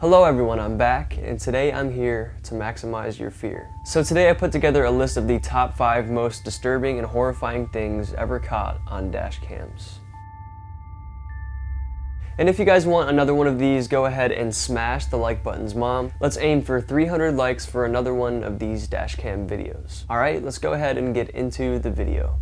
Hello everyone, I'm back, and today I'm here to maximize your fear. So today I put together a list of the top 5 most disturbing and horrifying things ever caught on dash cams. And if you guys want another one of these, go ahead and smash the like buttons, mom. Let's aim for 300 likes for another one of these dash cam videos. Alright, let's go ahead and get into the video.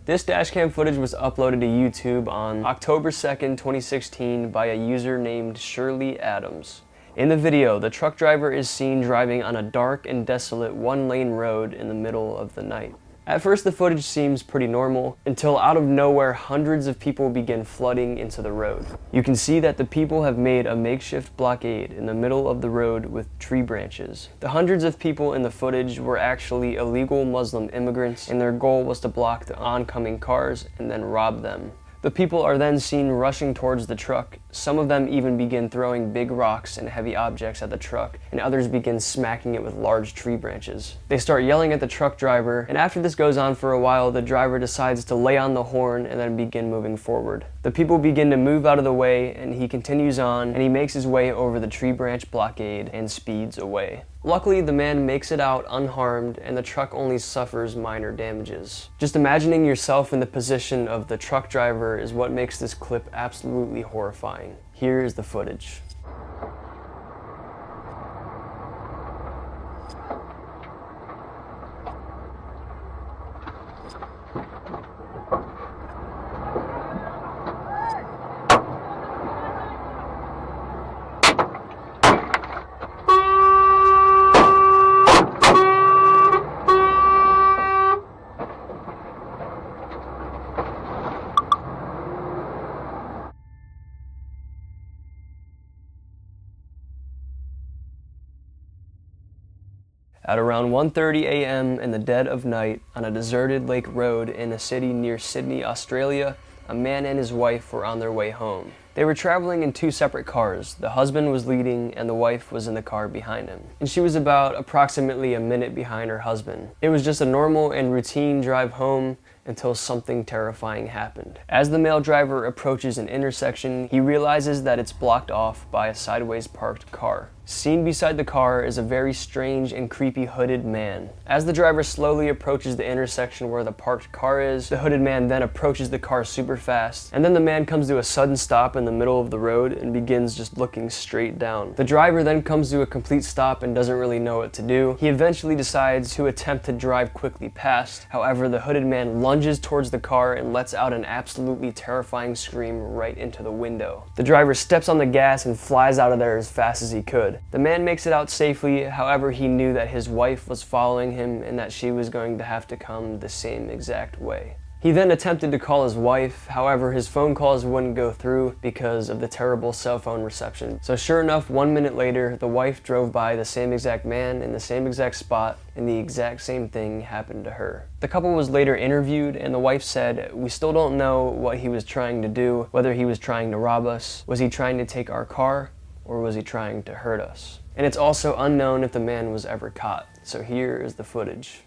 This dashcam footage was uploaded to YouTube on October 2nd, 2016 by a user named Shirley Adams. In the video, the truck driver is seen driving on a dark and desolate one-lane road in the middle of the night. At first, the footage seems pretty normal, until out of nowhere, hundreds of people begin flooding into the road. You can see that the people have made a makeshift blockade in the middle of the road with tree branches. The hundreds of people in the footage were actually illegal Muslim immigrants, and their goal was to block the oncoming cars and then rob them. The people are then seen rushing towards the truck. Some of them even begin throwing big rocks and heavy objects at the truck, and others begin smacking it with large tree branches. They start yelling at the truck driver, and after this goes on for a while, the driver decides to lay on the horn and then begin moving forward. The people begin to move out of the way, and he continues on, and he makes his way over the tree branch blockade and speeds away. Luckily, the man makes it out unharmed, and the truck only suffers minor damages. Just imagining yourself in the position of the truck driver is what makes this clip absolutely horrifying. Here is the footage. At around 1:30 a.m. in the dead of night, on a deserted lake road in a city near Sydney, Australia, a man and his wife were on their way home. They were traveling in 2 separate cars. The husband was leading and the wife was in the car behind him. And she was about approximately a minute behind her husband. It was just a normal and routine drive home until something terrifying happened. As the male driver approaches an intersection, he realizes that it's blocked off by a sideways parked car. Seen beside the car is a very strange and creepy hooded man. As the driver slowly approaches the intersection where the parked car is, the hooded man then approaches the car super fast, and then the man comes to a sudden stop in the middle of the road and begins just looking straight down. The driver then comes to a complete stop and doesn't really know what to do. He eventually decides to attempt to drive quickly past. However, the hooded man lunges towards the car and lets out an absolutely terrifying scream right into the window. The driver steps on the gas and flies out of there as fast as he could. The man makes it out safely, however he knew that his wife was following him and that she was going to have to come the same exact way. He then attempted to call his wife, however his phone calls wouldn't go through because of the terrible cell phone reception. So sure enough, 1 minute later, the wife drove by the same exact man in the same exact spot, and the exact same thing happened to her. The couple was later interviewed, and the wife said, "We still don't know what he was trying to do, whether he was trying to rob us, was he trying to take our car, or was he trying to hurt us?" And it's also unknown if the man was ever caught. So here is the footage.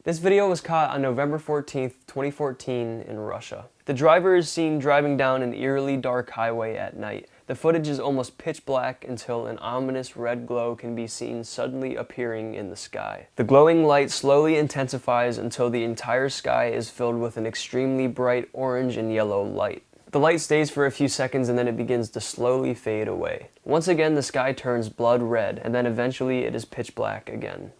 This video was caught on November 14th, 2014 in Russia. The driver is seen driving down an eerily dark highway at night. The footage is almost pitch black until an ominous red glow can be seen suddenly appearing in the sky. The glowing light slowly intensifies until the entire sky is filled with an extremely bright orange and yellow light. The light stays for a few seconds and then it begins to slowly fade away. Once again, the sky turns blood red, and then eventually it is pitch black again.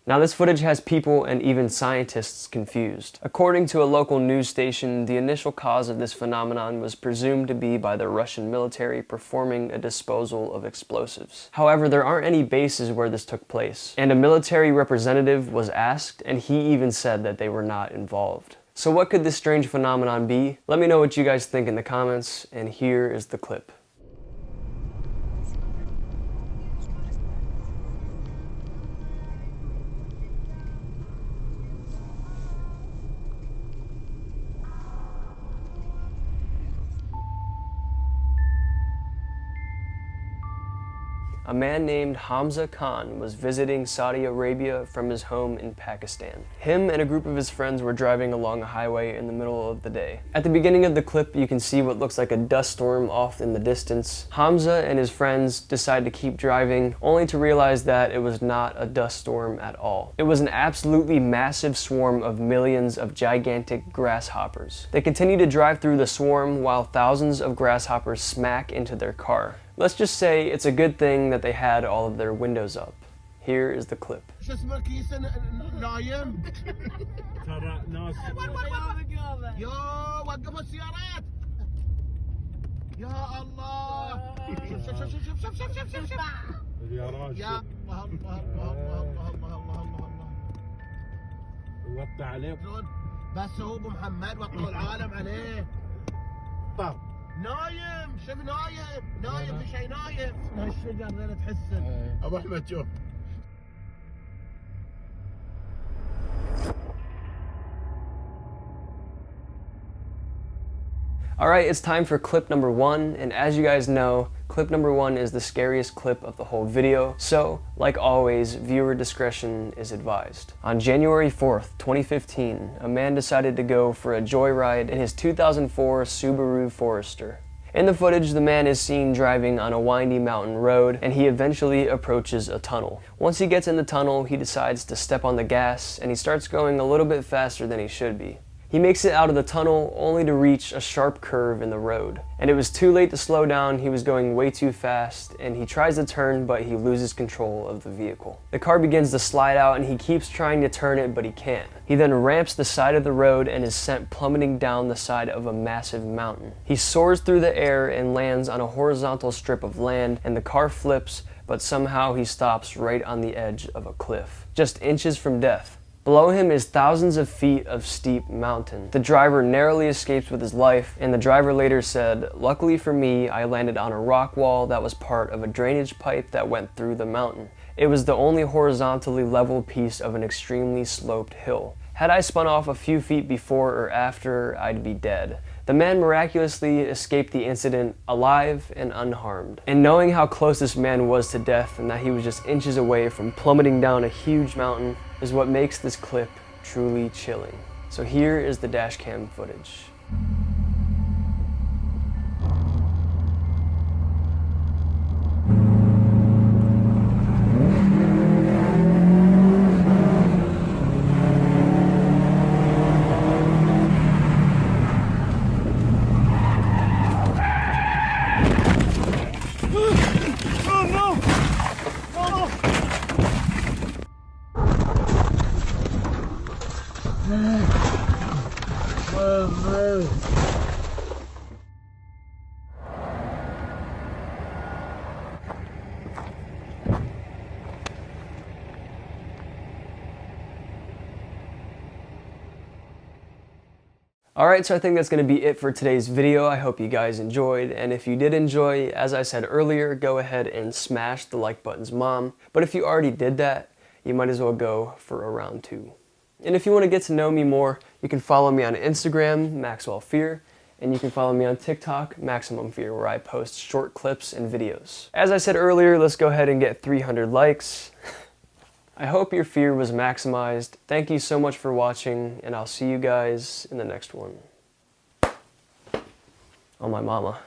Now this footage has people and even scientists confused. According to a local news station, the initial cause of this phenomenon was presumed to be by the Russian military performing a disposal of explosives. However, there aren't any bases where this took place, and a military representative was asked, and he even said that they were not involved. So what could this strange phenomenon be? Let me know what you guys think in the comments, and here is the clip. A man named Hamza Khan was visiting Saudi Arabia from his home in Pakistan. Him and a group of his friends were driving along a highway in the middle of the day. At the beginning of the clip, you can see what looks like a dust storm off in the distance. Hamza and his friends decide to keep driving, only to realize that it was not a dust storm at all. It was an absolutely massive swarm of millions of gigantic grasshoppers. They continue to drive through the swarm while thousands of grasshoppers smack into their car. Let's just say it's a good thing that they had all of their windows up. Here is the clip. نايم شوف نايم في شيء نايم هالشجر ذا تحسه ابو احمد شوف. Alright, it's time for clip number 1, and as you guys know, clip number 1 is the scariest clip of the whole video, so, like always, viewer discretion is advised. On January 4th, 2015, a man decided to go for a joyride in his 2004 Subaru Forester. In the footage, the man is seen driving on a windy mountain road, and he eventually approaches a tunnel. Once he gets in the tunnel, he decides to step on the gas, and he starts going a little bit faster than he should be. He makes it out of the tunnel only to reach a sharp curve in the road. And it was too late to slow down, he was going way too fast, and he tries to turn but he loses control of the vehicle. The car begins to slide out and he keeps trying to turn it but he can't. He then ramps the side of the road and is sent plummeting down the side of a massive mountain. He soars through the air and lands on a horizontal strip of land, and the car flips, but somehow he stops right on the edge of a cliff, just inches from death. Below him is thousands of feet of steep mountain. The driver narrowly escapes with his life, and the driver later said, "Luckily for me, I landed on a rock wall that was part of a drainage pipe that went through the mountain. It was the only horizontally level piece of an extremely sloped hill. Had I spun off a few feet before or after, I'd be dead." The man miraculously escaped the incident alive and unharmed. And knowing how close this man was to death and that he was just inches away from plummeting down a huge mountain is what makes this clip truly chilling. So here is the dashcam footage. Alright, so I think that's going to be it for today's video. I hope you guys enjoyed, and if you did enjoy, as I said earlier, go ahead and smash the like button's mom. But if you already did that, you might as well go for a round 2. And if you want to get to know me more, you can follow me on Instagram, maxwellfear, and you can follow me on TikTok, maximumfear, where I post short clips and videos. As I said earlier, let's go ahead and get 300 likes. I hope your fear was maximized. Thank you so much for watching, and I'll see you guys in the next one. Oh, my mama.